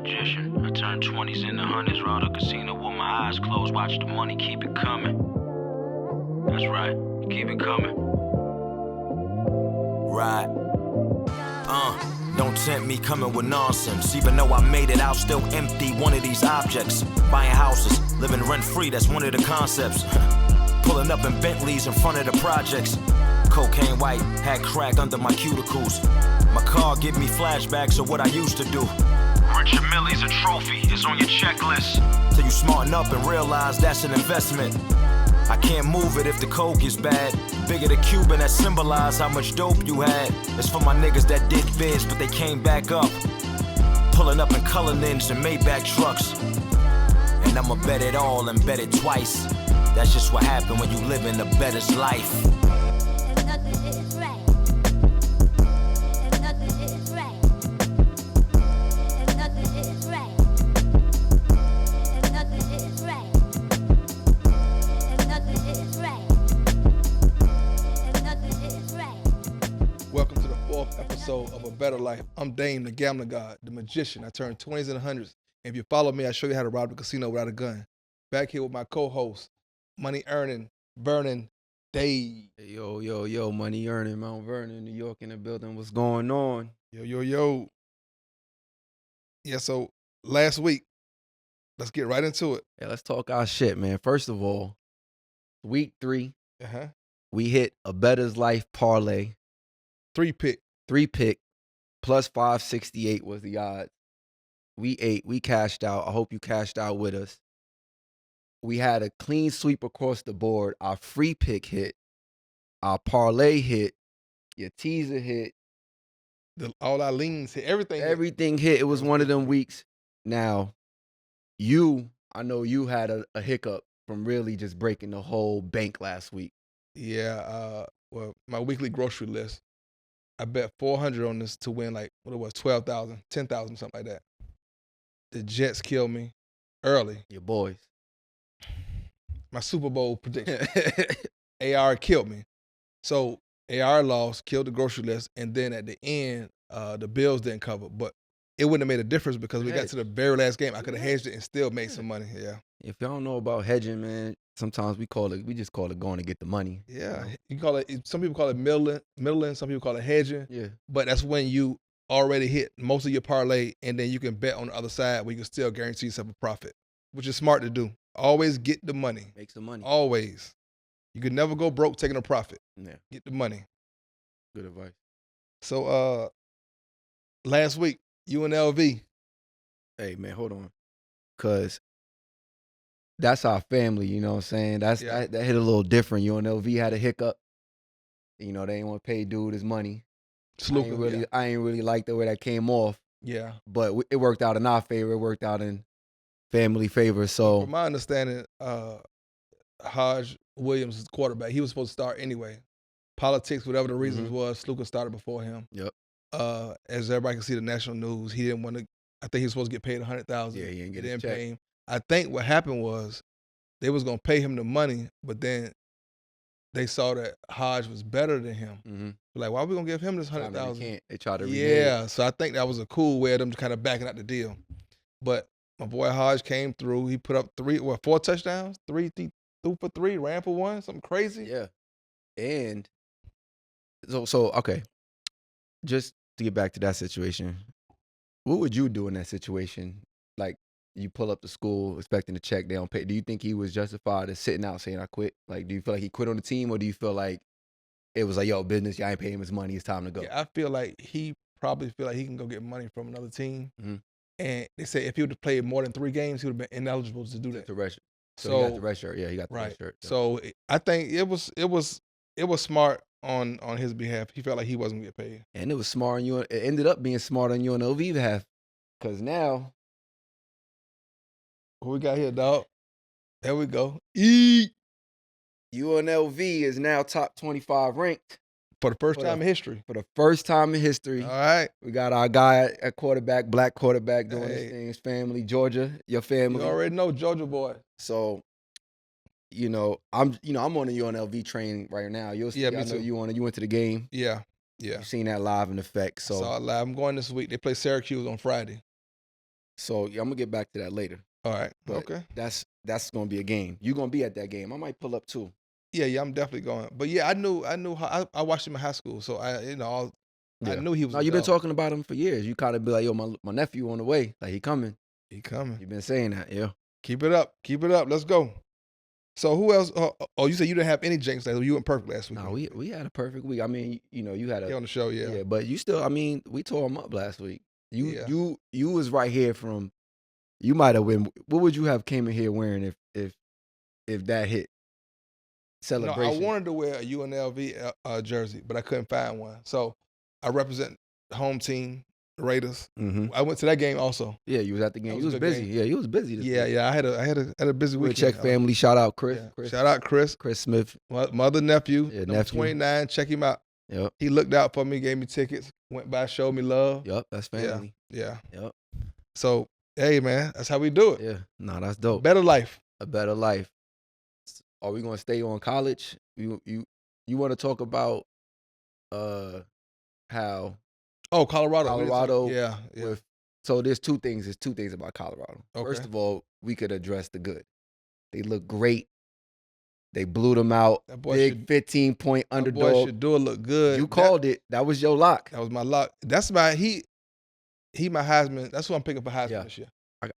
magician. I turn 20s into hundreds, roll the casino with my eyes closed. Watch the money, keep it coming. That's right, keep it coming. Right. Don't tempt me coming with nonsense. Even though I made it, I'll still empty one of these objects. Buying houses, living rent-free, that's one of the concepts. Pulling up in Bentleys in front of the projects. Cocaine white, had crack under my cuticles. My car give me flashbacks of what I used to do. Richard Millie's a trophy, it's on your checklist. Till you smarten up and realize that's an investment. I can't move it if the coke is bad. Bigger the Cuban that symbolize how much dope you had. It's for my niggas that did bids, but they came back up. Pulling up in Cullinans and Maybach trucks. And I'ma bet it all and bet it twice. That's just what happened when you live in the bettor's life. Welcome to the fourth episode of A Better Life. I'm Dame, the gambling god, the magician. I turn 20s into hundreds. And if you follow me, I show you how to rob the casino without a gun. Back here with my co-host, money earning, burning Dave. Hey, yo, money earning, Mount Vernon, New York in the building. What's going on? Yo. Yeah, so last week, let's get right into it. Yeah, let's talk our shit, man. First of all, week 3, we hit a Bettor's Life parlay. 3-pick. 3-pick, plus 568 was the odds. We ate, we cashed out. I hope you cashed out with us. We had a clean sweep across the board. Our free pick hit. Our parlay hit. Your teaser hit. All our leans hit. Everything hit. It was one of them weeks. Now, I know you had a hiccup from really just breaking the whole bank last week. Yeah, well, my weekly grocery list, I bet 400 on this to win like, what it was, 12,000, 10,000, something like that. The Jets killed me early. Your boys. My Super Bowl prediction. AR killed me. So AR lost, killed the grocery list, and then at the end, the Bills didn't cover. But it wouldn't have made a difference because we got to the very last game. I could have hedged it and still made some money. Yeah. If y'all don't know about hedging, man, sometimes we just call it going to get the money. Yeah. You call it, some people call it middling, some people call it hedging. Yeah. But that's when you already hit most of your parlay, and then you can bet on the other side where you can still guarantee yourself a profit, which is smart to do. Always get the money. Make some money. Always. You could never go broke taking a profit. Yeah. Get the money. Good advice. So last week, UNLV. Hey, man, hold on. Because that's our family, you know what I'm saying? That hit a little different. UNLV had a hiccup. You know, they didn't want to pay dude his money. I ain't really like the way that came off. Yeah. But it worked out in our favor. It worked out in family favor. So, from my understanding, Hodge Williams is quarterback. He was supposed to start anyway. Politics, whatever the reasons was, Sluka started before him. Yep. As everybody can see the national news, he didn't want to. I think he was supposed to get paid $100,000. Yeah, he didn't get his check. Pay him. I think what happened was they was gonna pay him the money, but then they saw that Hodge was better than him. Mm-hmm. Like, why are we gonna give him this $100,000? They tried to renege. Yeah, so I think that was a cool way of them kind of backing out the deal. But my boy Hodge came through. He put up 4 touchdowns, threw for 3, ran for 1, something crazy. Yeah. And so okay, just to get back to that situation, what would you do in that situation? Like, you pull up to school expecting to check, they don't pay. Do you think he was justified as sitting out saying I quit? Like, do you feel like he quit on the team, or do you feel like it was like, yo, business, y'all ain't paying him his money, it's time to go? Yeah, I feel like he probably feel like he can go get money from another team. Mm-hmm. And they say if he would have played more than 3 games, he would have been ineligible to do that. To redshirt. So he got the red shirt. Yeah, he got the red shirt. Yeah. So I think it was smart on his behalf. He felt like he wasn't gonna get paid. And it was smart on you. It ended up being smart on UNLV behalf. Because now, what we got here, dog? There we go. UNLV is now top 25 ranked. For the first time in history. For the first time in history. All right. We got our guy at quarterback, black quarterback, doing his thing, his family, Georgia, your family. You already know Georgia boy. So, I'm on the UNLV train right now. Me too. You went to the game. Yeah. You've seen that live in effect. So I saw it live. I'm going this week. They play Syracuse on Friday. So I'm gonna get back to that later. All right. But Okay. that's gonna be a game. You gonna be at that game. I might pull up too. Yeah, I'm definitely going. But yeah, I knew how I watched him in high school, so I knew he was. No, you've been talking about him for years. You kind of be like, yo, my nephew on the way. Like, he coming. He coming. You've been saying that, yeah. Keep it up. Keep it up. Let's go. So who else? Oh, you said you didn't have any jinx last week. You went perfect last week. No, we had a perfect week. I mean, you had on the show, yeah. but you still, I mean, we tore him up last week. Yeah. You was right here from. You might have been. What would you have came in here wearing if that hit? Celebration. I wanted to wear a UNLV jersey, but I couldn't find one. So I represent the home team, the Raiders. Mm-hmm. I went to that game also. Yeah, you was at the game. You was busy. Game. Yeah, you was busy. This week. Yeah. I had a busy weekend. Check family. Shout out Chris. Yeah. Chris. Shout out Chris. Chris Smith. Mother nephew. Yeah, nephew. 29. Check him out. Yep. He looked out for me, gave me tickets, went by, showed me love. Yep, that's family. Yeah. Yep. So, hey, man, that's how we do it. Yeah. No, that's dope. Better life. A better life. Are we gonna stay on college? You want to talk about how? Oh, Colorado. Colorado. Yeah. So there's two things. There's two things about Colorado. Okay. First of all, we could address the good. They look great. They blew them out. Big 15-point underdog. That boy Shador look good. You called it. That was your lock. That was my lock. That's my he my Heisman. That's what I'm picking for Heisman this year.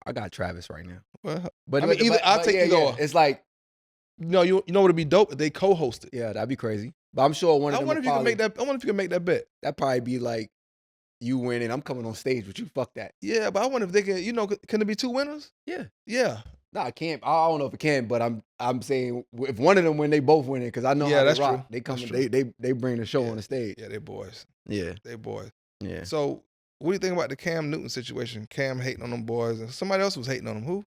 I got Travis right now. Well, but I mean, I'll take either. Yeah. It's like, you know what would be dope if they co-hosted. Yeah, that'd be crazy. But I'm sure one of them. I wonder if you can make that bet. That'd probably be like you winning. I'm coming on stage with you. Fuck that. Yeah, but I wonder if they can. Can there be two winners? Yeah. Yeah. No, I can't. I don't know if it can, but I'm saying if one of them win, they both winning because I know how they rock. True. They come. They bring the show on the stage. Yeah, they boys. Yeah, they boys. Yeah. So, what do you think about the Cam Newton situation? Cam hating on them boys, and somebody else was hating on them. Who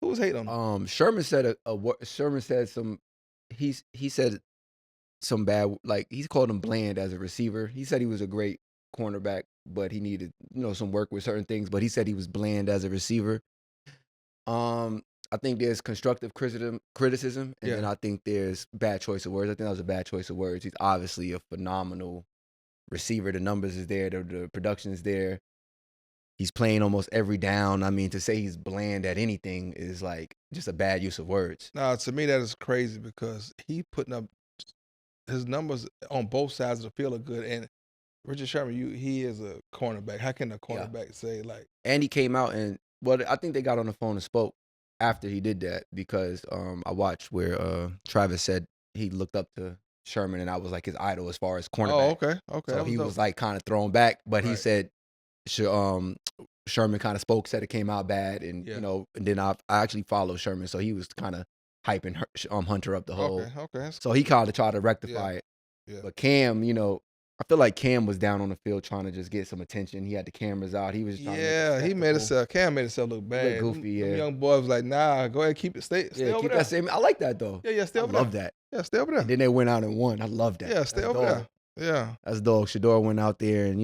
was hating on them? Sherman said Sherman said some. He said some bad. Like he called him bland as a receiver. He said he was a great cornerback, but he needed some work with certain things. But he said he was bland as a receiver. I think there's constructive criticism, and then I think there's bad choice of words. I think that was a bad choice of words. He's obviously a phenomenal receiver. The numbers is there. The production is there. He's playing almost every down. I mean, to say he's bland at anything is like just a bad use of words. No, to me that is crazy because he putting up his numbers on both sides of the field are good. And Richard Sherman, he is a cornerback. How can a cornerback say like? And he came out and I think they got on the phone and spoke after he did that because I watched where Travis said he looked up to Sherman and I was like his idol as far as cornerback. Oh, okay. So he was like kind of thrown back, but he said Sherman kind of spoke, said it came out bad, and and then I actually followed Sherman, so he was kind of hyping Hunter up the whole. Okay. So he kind of tried to rectify it. Yeah. But Cam, I feel like Cam was down on the field trying to just get some attention. He had the cameras out. He was trying Cam made himself look bad. Goofy, them young boy was like, nah, go ahead, keep it, stay over there. That same. I like that though. Yeah, stay over there. I love that. Yeah, stay over there. And then they went out and won. I love that. Yeah, stay over there. Yeah, that's dog. Shador went out there and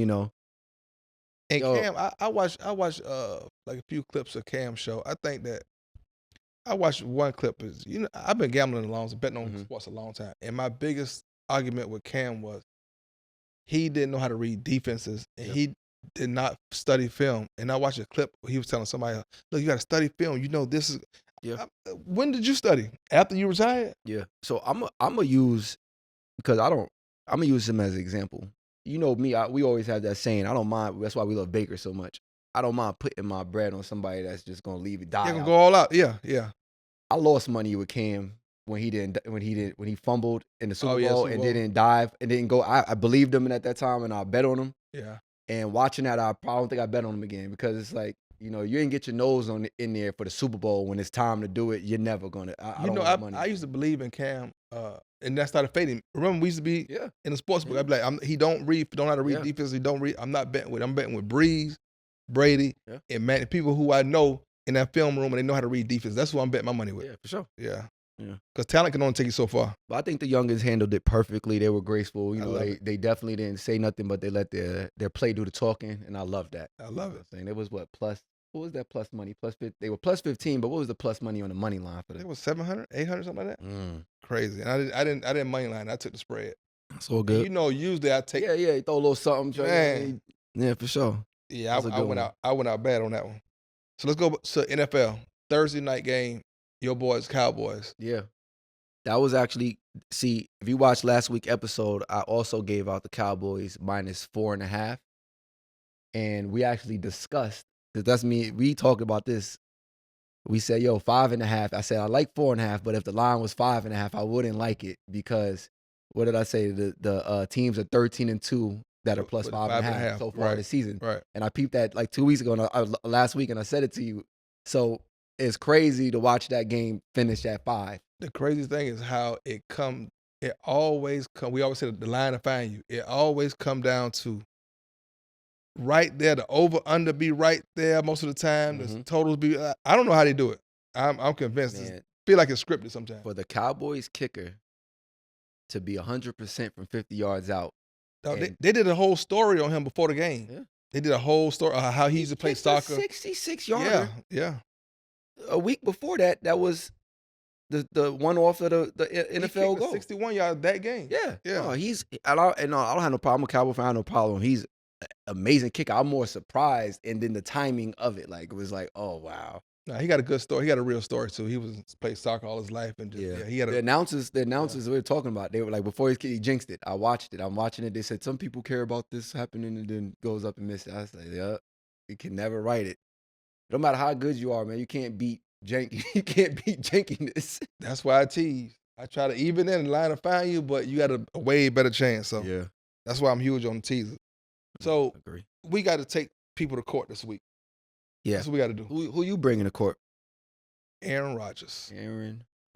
And Cam, I watched like a few clips of Cam's show. I think that I watched one clip. I've been gambling betting on sports a long time, and my biggest argument with Cam was he didn't know how to read defenses, and he did not study film. And I watched a clip where he was telling somebody, "Look, you got to study film. This is." Yeah. When did you study? After you retired? Yeah. So I'm gonna use because I'm gonna use him as an example. You know me, we always have that saying. I don't mind. That's why we love Baker so much. I don't mind putting my bread on somebody that's just gonna leave it die. Yeah, gonna go all out. Yeah. I lost money with Cam when he fumbled in the Super Bowl and didn't dive and didn't go. I believed him at that time and I bet on him. Yeah. And watching that, I probably don't think I bet on him again because it's like you didn't get your nose in there for the Super Bowl when it's time to do it. You're never gonna. I used to believe in Cam. And that started fading. Remember, we used to be in the sports book. I'd be like, he don't know how to read defense. He don't read. I'm not betting with. I'm betting with Breeze, Brady, and Manny. People who I know in that film room and they know how to read defense. That's who I'm betting my money with. Yeah, for sure. Yeah. Because talent can only take you so far. But I think the youngins handled it perfectly. They were graceful. They definitely didn't say nothing, but they let their play do the talking, and I love that. I love it. Saying it was what was that plus money? They were plus 15, but what was the plus money on the money line for them? It was 700, 800, something like that. Crazy. And I didn't money line. I took the spread. That's all good. And usually I take. Yeah. You throw a little something. Man. Yeah, for sure. Yeah, I went out bad on that one. So let's go to NFL. Thursday night game, your boys, Cowboys. Yeah. That was actually, see, if you watched last week's episode, I also gave out the Cowboys -4.5. And we actually discussed, because that's me, we talked about this. We said, 5.5. I said, I like 4.5, but if the line was 5.5, I wouldn't like it because, what did I say? The teams are 13-2 that are plus With 5.5 so far right, this season. Right. And I peeped that like 2 weeks ago, and last week, and I said it to you. So it's crazy to watch that game finish at 5. The crazy thing is how it always come. We always say the line to find you. It always come down to right there. The over under be right there most of the time. The totals be. I don't know how they do it. I'm convinced. Man, Feel like it's scripted sometimes. for the Cowboys kicker to be 100% from 50 yards out. No, they did a whole story on him before the game. Yeah. They did a whole story on how he used to play kicked a soccer. 66-yarder. Yeah. A week before that, that was the one off of the NFL goal. 61 yards that game. Yeah. Yeah. No, I don't have no problem. I'm a Cowboy fan. I have no problem. He's an amazing kicker. I'm more surprised, and then the timing of it, like, it was like, oh wow. No, he got a good story. He got a real story too. He played soccer all his life, and he had the announcers we were talking about. They were like, before he jinxed it. I watched it. I'm watching it. They said some people care about this happening, and then goes up and misses. I was like, yeah, you can never write it. No matter how good you are, man, you can't beat jankiness. That's why I tease. I try to even in the line to find you, but you got a way better chance. So yeah, that's why I'm huge on the teaser. So agree. We got to take people to court this week. Yeah, that's what we got to do. Who you bringing to court? Aaron Rodgers.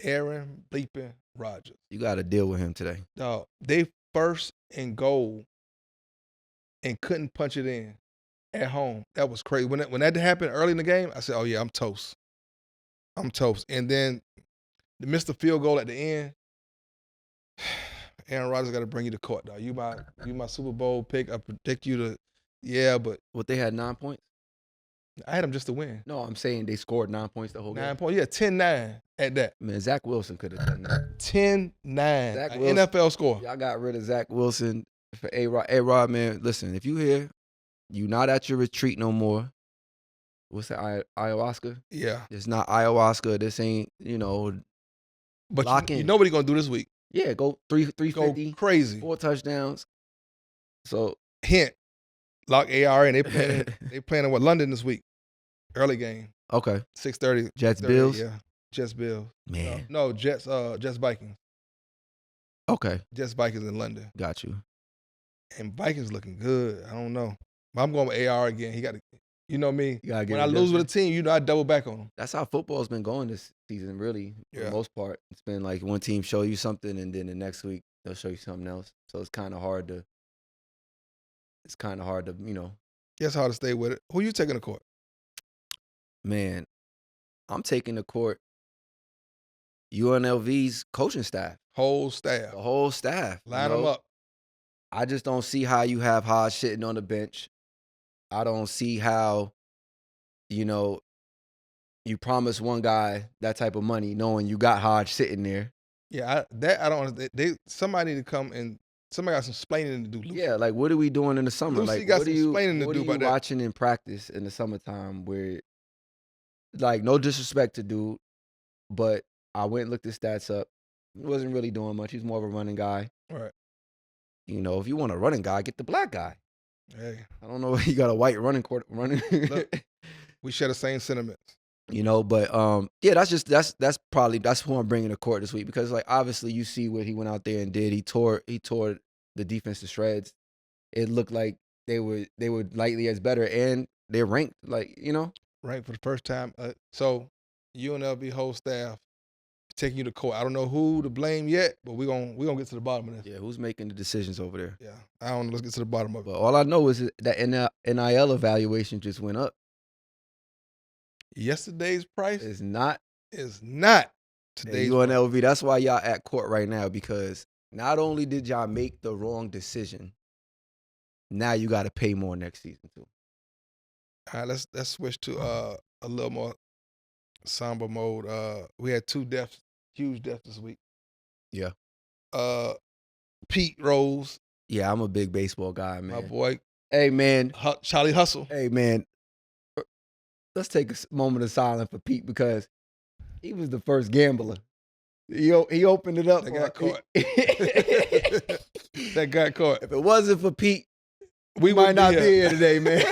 Aaron bleeping Rodgers. You got to deal with him today. No, they first and goal and couldn't punch it in at home. That was crazy. When that happened early in the game, I said, oh yeah, I'm toast. And then they missed the field goal at the end. Aaron Rodgers got to bring you to court, dog. You my Super Bowl pick. I predict you to, but What, they had 9 points? I had them just to win. No, I'm saying they scored 9 points the whole game. 9 points, yeah, 10-9 at that. Man, Zach Wilson could have done that. 10-9, Zach Wilson, NFL score. Y'all got rid of Zach Wilson for A-Rod. A-Rod, man, listen, if you here, you not at your retreat no more. What's that, ayahuasca? Yeah. It's not ayahuasca. This ain't, But lock you in. know what he going to do this week. Yeah, go 350. Go crazy. 4 touchdowns. So, hint, lock AR in. They playing in London this week. Early game. Okay. 6:30. Jets, Bills? Yeah. Jets, Bills. Man. No, Jets, Vikings. Okay. Jets, Vikings in London. Got you. And Vikings looking good. I don't know. But I'm going with AR again. He got to, you know me. When I lose with a team, I double back on them. That's how football's been going this season, really, for the most part. It's been like one team show you something, and then the next week they'll show you something else. So it's kind of hard to, It's hard to stay with it. Who you taking to court? Man, I'm taking to court UNLV's coaching staff. Whole staff. The whole staff. Line them up. I just don't see how you have Hodge sitting on the bench. I don't see how, you promise one guy that type of money knowing you got Hodge sitting there. Yeah, I don't. Somebody need to come and somebody got some explaining to do. Lucy. Yeah, like, what are we doing in the summer? Lucy Like, got what some are you explaining to do about that. watching in practice in the summertime where, like, no disrespect to dude, but I went and looked his stats up. He wasn't really doing much. He's more of a running guy. Right. If you want a running guy, get the black guy. Hey. I don't know if you got a white running. Look, we share the same sentiments. But yeah, that's probably who I'm bringing to court this week, because, like, obviously you see what he went out there and did. He tore the defense to shreds. It looked like they were lightly as better, and they're ranked, like, ranked for the first time. So UNLV whole staff taking you to court. I don't know who to blame yet, but we're gonna get to the bottom of this. Yeah, who's making the decisions over there? Yeah, I don't know. Let's get to the bottom of it. But all I know is that NIL evaluation just went up. Yesterday's price is not today's UNLV. Price. That's why y'all at court right now, because not only did y'all make the wrong decision, now you got to pay more next season too. All right, let's switch to a little more somber mode. We had 2 deaths, huge deaths this week. Yeah. Pete Rose. Yeah, I'm a big baseball guy, man. My boy. Hey, man. Charlie Hustle. Hey, man. let's take a moment of silence for Pete because he was the first gambler. He opened it up. That got caught. That got caught. If it wasn't for Pete, we might not be here today, man.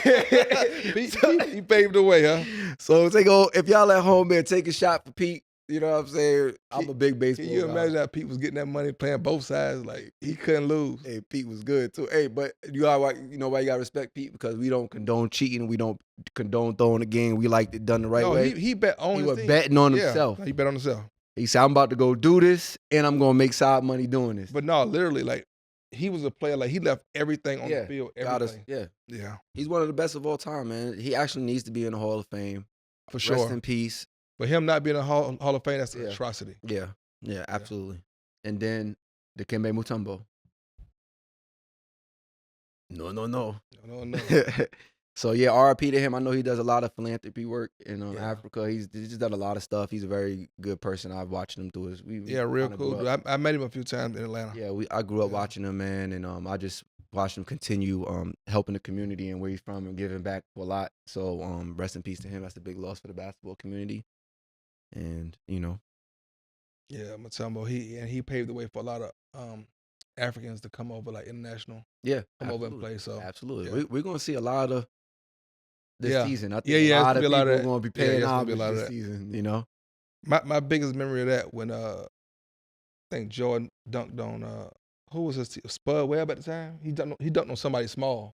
Pete, he paved the way, huh? So if y'all at home, man, take a shot for Pete. You know what I'm saying? I'm a big baseball Can you guy. imagine how Pete was getting that money playing both sides? Like, he couldn't lose. Hey, Pete was good too. Hey, but you know why you gotta respect Pete? Because we don't condone cheating. We don't condone throwing the game. We like it done the right way. He bet on He his was team. betting on himself. He bet on himself. He said, I'm about to go do this, and I'm going to make side money doing this. But no, literally, like, he was a player. Like, he left everything on the field. Everything. Yeah. He's one of the best of all time, man. He actually needs to be in the Hall of Fame. For sure. Rest in peace. But him not being in the Hall of Fame, that's an atrocity. Yeah, absolutely. And then Dikembe Mutombo. No. So, yeah, RIP to him. I know he does a lot of philanthropy work in Africa. He's just done a lot of stuff. He's a very good person. I've watched him through his. Real cool. Dude. I met him a few times in Atlanta. Yeah, I grew up watching him, man, and I just watched him continue helping the community and where he's from and giving back a lot. So, rest in peace to him. That's a big loss for the basketball community. And, Yeah, Mutombo, he paved the way for a lot of Africans to come over, like international. Yeah, come over and play. So absolutely, we're gonna see a lot of this season. I think a lot of people are gonna be paying homage this season. You know, my biggest memory of that when I think Jordan dunked on who was his Spud Webb at the time. He dunked on somebody small.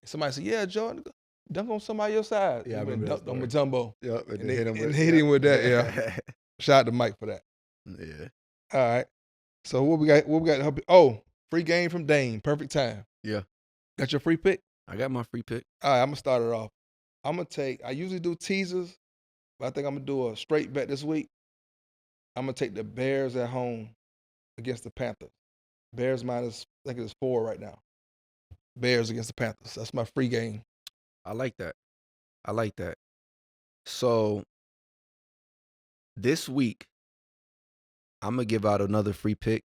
Somebody said, "Yeah, Jordan, dunk on somebody your size." Yeah, I remember dunked on Mutombo. Yep, and hit him with that. Yeah, shout out to Mike for that. Yeah. All right. So what we got? Oh, free game from Dane. Perfect time. Yeah. Got your free pick? I got my free pick. All right, I'm gonna start it off. I usually do teasers, but I think I'm gonna do a straight bet this week. I'm gonna take the Bears at home against the Panthers. Bears minus, I think it's 4 right now. Bears against the Panthers. That's my free game. I like that. So this week, I'm gonna give out another free pick,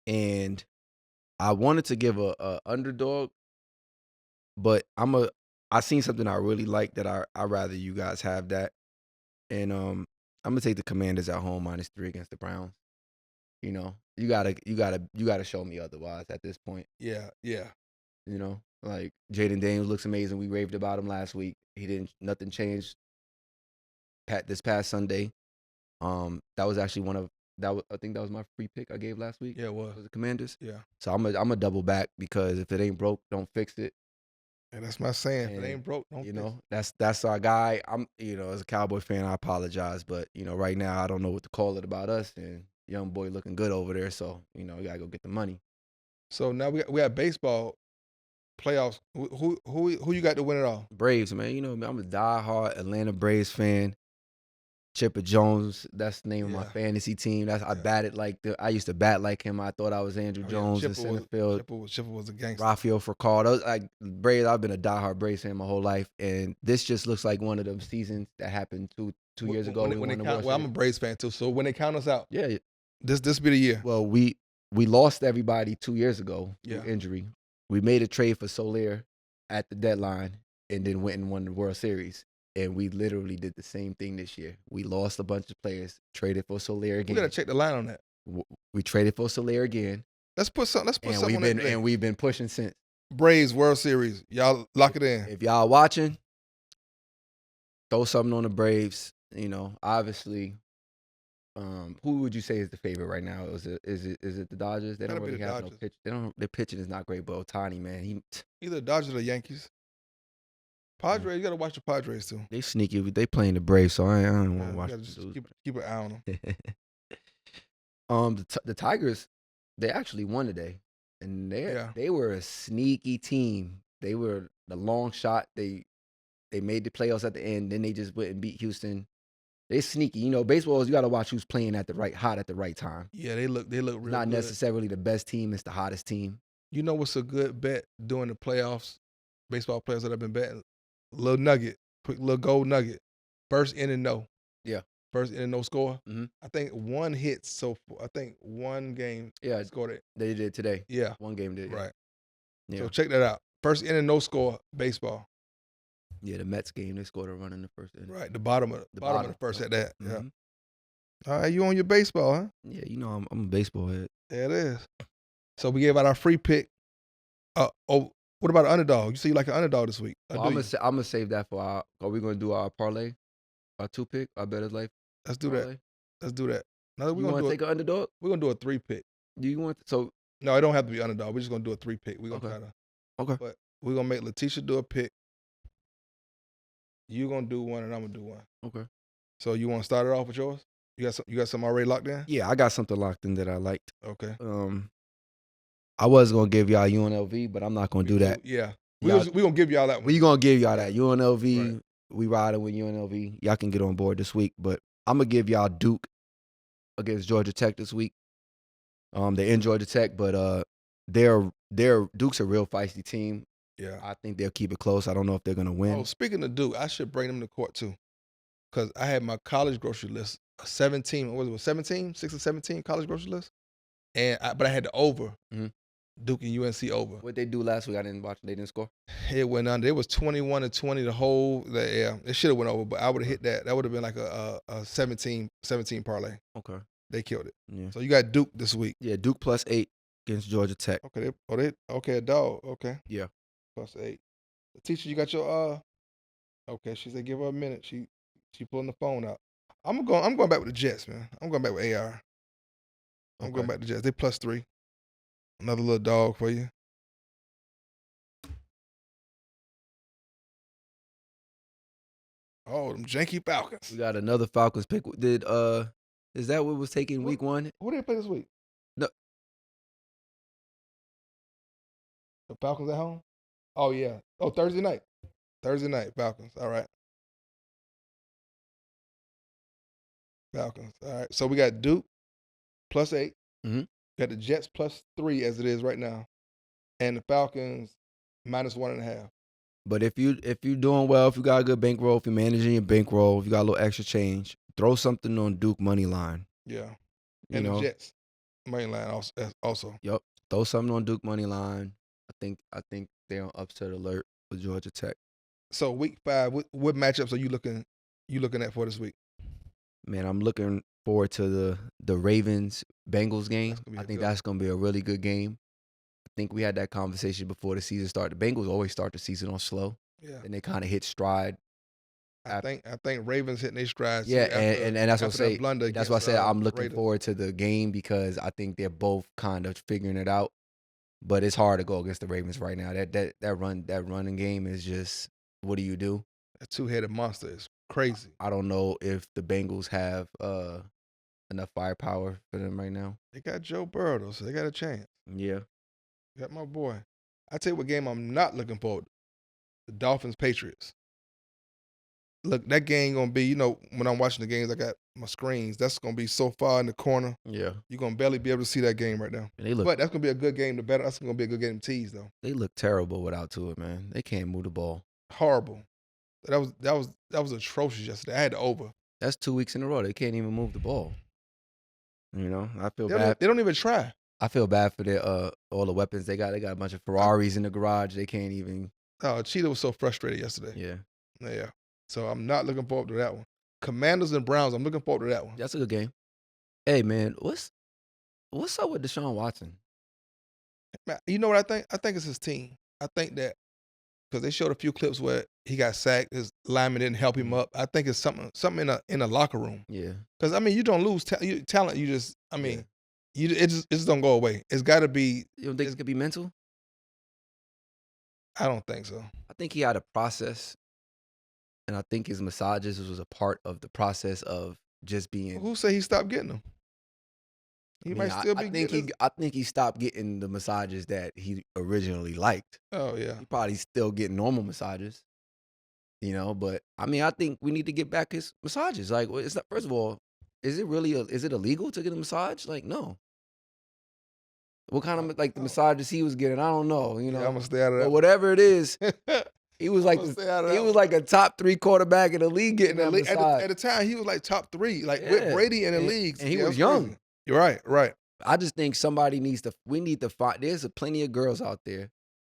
and I wanted to give a underdog, but I seen something I really like that I rather you guys have that, and I'm gonna take the Commanders at home -3 against the Browns. You know, you gotta show me otherwise at this point. Yeah. You know, like Jaden Daniels looks amazing. We raved about him last week. Nothing changed. This past Sunday, that was actually I think that was my free pick I gave last week. Yeah, it was. The Commanders. Yeah. So I'm a double back because if it ain't broke, don't fix it. And that's my saying. If it ain't broke, don't fix it. That's our guy. As a Cowboy fan, I apologize, but right now I don't know what to call it about us, and young boy looking good over there. So we gotta go get the money. So now we got baseball playoffs. Who you got to win it all? Braves, man. I'm a diehard Atlanta Braves fan. Chipper Jones, that's the name of my fantasy team. I batted I used to bat like him. I thought I was Andrew Jones in center field. Chipper was a gangster. Rafael Furcal. Braves, I've been a diehard Braves fan my whole life, and this just looks like one of them seasons that happened two years ago. I'm a Braves fan too, so when they count us out, this be the year. Well, we lost everybody 2 years ago through injury. We made a trade for Soler at the deadline, and then went and won the World Series. And we literally did the same thing this year. We lost a bunch of players, traded for Soler again. We gotta check the line on that. We traded for Soler again. Let's put something on that. And we've been pushing since. Braves World Series. Y'all lock it in. If y'all watching, throw something on the Braves. Obviously, who would you say is the favorite right now? Is it the Dodgers? They don't really have no pitch. Their pitching is not great, but Ohtani, man, either the Dodgers or the Yankees. Padres, you gotta watch the Padres too. They sneaky. They playing the Braves, so I don't want to watch. Just keep an eye on them. The Tigers, they actually won today, and they were a sneaky team. They were the long shot. They made the playoffs at the end. Then they just went and beat Houston. They sneaky. Baseball is you gotta watch who's playing at the right time. Yeah, they look real not good. Necessarily the best team. It's the hottest team. You know what's a good bet during the playoffs? Baseball players that have been betting. Little nugget, quick little gold nugget. First inning, no. Yeah. First inning, no score. Mm-hmm. I think one hit. So I think one game. Scored it. They did today. Yeah. One game did. Right. Yeah. So check that out. First inning, no score. Baseball. Yeah, the Mets game, they scored a run in the first inning. Right, the bottom of the first at that. Yeah. Mhm. All right, you on your baseball, huh? Yeah, you know I'm a baseball head. There it is. So we gave out our free pick. What about an underdog? You say you like an underdog this week? Well, I'm gonna save that for our. Are we gonna do our parlay, our 2-pick, our Bettor's Life? Let's do parlay? that. Let's do that. Now You want to take an underdog? We're gonna do a 3-pick. Do you want so? No, it don't have to be underdog. We're just gonna do a 3-pick. We're gonna Okay. kind of. Okay. But we're gonna make Letitia do a pick. You gonna do one, and I'm gonna do one. Okay. So you want to start it off with yours? You got something already locked in? Yeah, I got something locked in that I liked. Okay. I was gonna give y'all UNLV, but I'm not gonna do that. Yeah. We gonna give y'all that one. We gonna give y'all that UNLV. Right. We riding with UNLV. Y'all can get on board this week, but I'm gonna give y'all Duke against Georgia Tech this week. They're in Georgia Tech, but they're Duke's a real feisty team. Yeah. I think they'll keep it close. I don't know if they're gonna win. Oh, speaking of Duke, I should bring them to court too, because I had my college grocery list 17. What was it? 17, 6 or 17 college grocery list, but I had the over. Mhm. Duke and UNC over. What they do last week, I didn't watch. They didn't score. It went under. It was 21-20 the whole. Yeah, it should have went over, but I would have hit that. That would have been like a 17 parlay. Okay. They killed it. Yeah. So you got Duke this week. Yeah, Duke +8 against Georgia Tech. Okay. Okay, a dog. Okay. Yeah. +8. The teacher, you got your Okay, she said give her a minute. She pulling the phone out. I'm going back with the Jets, man. I'm going back with AR. I'm going back to the Jets. They +3. Another little dog for you. Oh, them janky Falcons. We got another Falcons pick. Is that what was taking week 1? Who did they play this week? No. The Falcons at home? Oh, yeah. Oh, Thursday night. Thursday night, Falcons. All right. Falcons. All right. So we got Duke +8. Mhm. Got the Jets +3 as it is right now. And the Falcons -1.5. But if you're doing well, if you got a good bankroll, if you're managing your bankroll, if you got a little extra change, throw something on Duke money line. Yeah. You And know? the Jets money line also. Yep. Throw something on Duke money line. I think they're on upset alert with Georgia Tech. So week 5, what matchups are you looking at for this week? Man, I'm looking forward to the Ravens Bengals game. I think that's gonna be a really good game. I think we had that conversation before the season started. The Bengals always start the season on slow. Yeah. And they kind of hit stride. I think Ravens hitting their strides. Yeah, and that's what I say. That's why I said I'm looking Raiders. forward to the game because I think they're both kind of figuring it out. But it's hard to go against the Ravens right now. That running game is just, what do you do? That two-headed monster is crazy. I don't know if the Bengals have enough firepower for them right now. They got Joe Burrow though, so they got a chance. Yeah. Got my boy. I tell you what game I'm not looking for: the Dolphins-Patriots. Look, that game gonna be, when I'm watching the games, I got my screens. That's gonna be so far in the corner. Yeah. You're gonna barely be able to see that game right now. But that's gonna be a good game to bet. That's gonna be a good game to tease though. They look terrible without Tua, man. They can't move the ball. Horrible. That was atrocious yesterday. I had the over. That's 2 weeks in a row. They can't even move the ball. I feel bad. They don't even try. I feel bad for their all the weapons they got. They got a bunch of Ferraris in the garage. They can't even. Oh, Cheetah was so frustrated yesterday. Yeah. Yeah. So I'm not looking forward to that one. Commanders and Browns, I'm looking forward to that one. That's a good game. Hey, man, what's up with Deshaun Watson? Man, you know what I think? I think it's his team. I think that because they showed a few clips where he got sacked, his lineman didn't help him up. I think it's something in a locker room. Yeah. Because you don't lose talent. You just, it just don't go away. It's got to be. You don't think it could be mental? I don't think so. I think he had a process, and I think his massages was a part of the process of just being. Who say he stopped getting them? He might still be getting. I think he stopped getting the massages that he originally liked. Oh yeah. He probably still getting normal massages. But I think we need to get back his massages. Like, it's not. First of all, is it illegal to get a massage? Like, no. What kind of the massages he was getting? I don't know. Yeah, I'm gonna stay out of that. But whatever it is, he was like a top 3 quarterback in the league getting that massage. At the time, he was like top 3, with Brady in the league, and he was young. Crazy. You're right. I just think we need to find. There's plenty of girls out there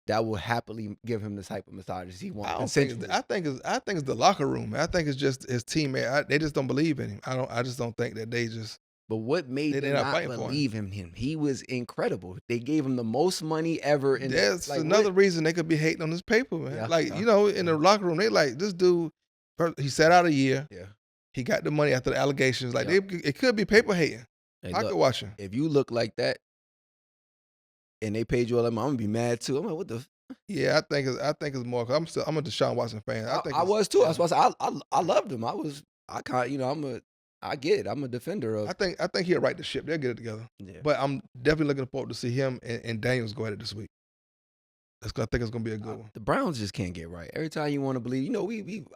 that will happily give him the type of massages he wants. I think it's the locker room, man. I think it's just his teammate. They just don't believe in him. I just don't think that they just. But what made them not believe in him? He was incredible. They gave him the most money ever. That's another reason they could be hating on this paper, man. In the locker room, they like, this dude, he sat out a year. Yeah. He got the money after the allegations. Like, it could be paper hating. Hey, I could watch him. If you look like that and they paid you all that money, I'm going to be mad too. I'm like, what the? Yeah, I think it's more, because I'm a Deshaun Watson fan. I was too. I loved him. I get it. I'm a defender of. I think he'll right the ship. They'll get it together. Yeah. But I'm definitely looking forward to see him and Daniels go at it this week. I think it's gonna be a good one. The Browns just can't get right. Every time you want to believe,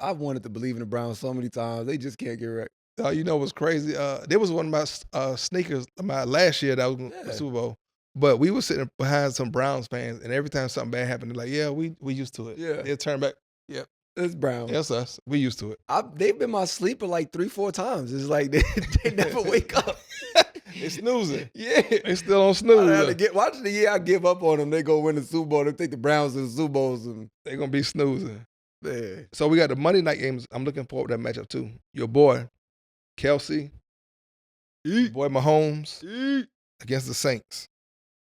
I've wanted to believe in the Browns so many times. They just can't get right. You know what's crazy? There was one of my sneakers my last year that was in the Super Bowl. But we were sitting behind some Browns fans, and every time something bad happened, they're like, "Yeah, we used to it." Yeah, they'll turn back. Yep. It's Browns. That's us. We used to it. They've been my sleeper like 3-4 times. It's like they never wake up. They snoozing. Yeah. They still on snooze. Watch the year I give up on them. They go win the Super Bowl. They take the Browns to the Super Bowls. And they're going to be snoozing. Man. So we got the Monday night games. I'm looking forward to that matchup too. Your boy, Kelsey. Your boy Mahomes. Against the Saints.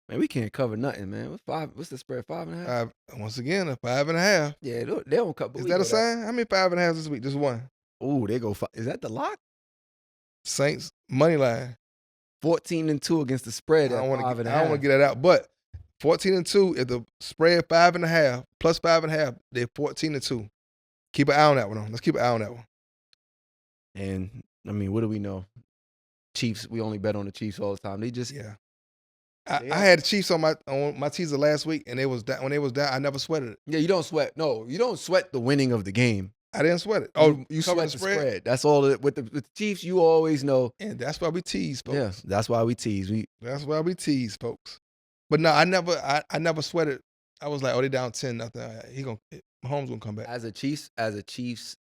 Man, we can't cover nothing, man. What's the spread? 5.5? Once again, a 5.5. Yeah, they don't cover. Is that a sign? How many 5.5s this week? Just one. Ooh, they go 5. Is that the lock? Saints money line. 14-2 against the spread. I don't want to get that out, but 14-2 if the spread 5.5 plus 5.5. They're 14-2. Keep an eye on that one. Let's keep an eye on that one. And I mean, what do we know? Chiefs. We only bet on the Chiefs all the time. They just I had the Chiefs on my teaser last week, and when they was down, I never sweated it. Yeah, you don't sweat. No, you don't sweat the winning of the game. I didn't sweat it. Oh, you sweat the spread. That's all. With the Chiefs, you always know. And that's why we tease, folks. Yeah, that's why we tease. That's why we tease, folks. But no, I never sweated. I was like, oh, they down 10-0. Mahomes gonna come back. As a Chiefs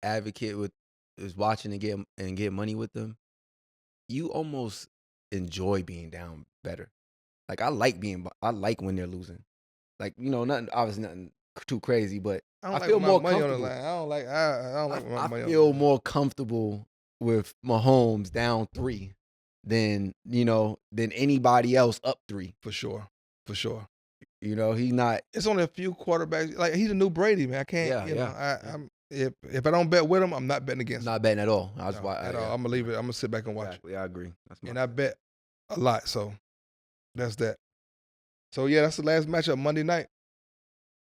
advocate is watching and get money with them, you almost enjoy being down better. Like I like when they're losing. Like, nothing too crazy, but I feel more comfortable. I feel more comfortable with Mahomes down 3 than anybody else up 3. For sure. He's not. It's only a few quarterbacks. Like he's a new Brady, man. I can't. If I don't bet with him, I'm not betting against him. Not betting at all. I'm gonna leave it. I'm gonna sit back and watch. Exactly. I agree. And I bet a lot. So that's that. So yeah, that's the last matchup Monday night.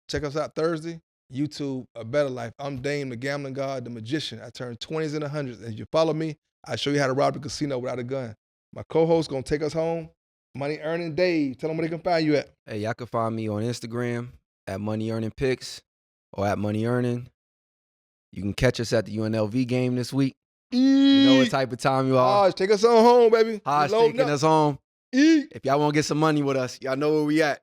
Check us out Thursday. YouTube, A Better Life. I'm Dame, the gambling god, the magician. I turn 20s into 100s. And if you follow me, I show you how to rob the casino without a gun. My co-host gonna take us home. Money Earning Dave. Tell them where they can find you at. Hey, y'all can find me on Instagram at Money Earning Picks or at Money Earning. You can catch us at the UNLV game this week. You know what type of time you are. Hodge, take us on home, baby. Hodge taking us home. If y'all want to get some money with us, y'all know where we at.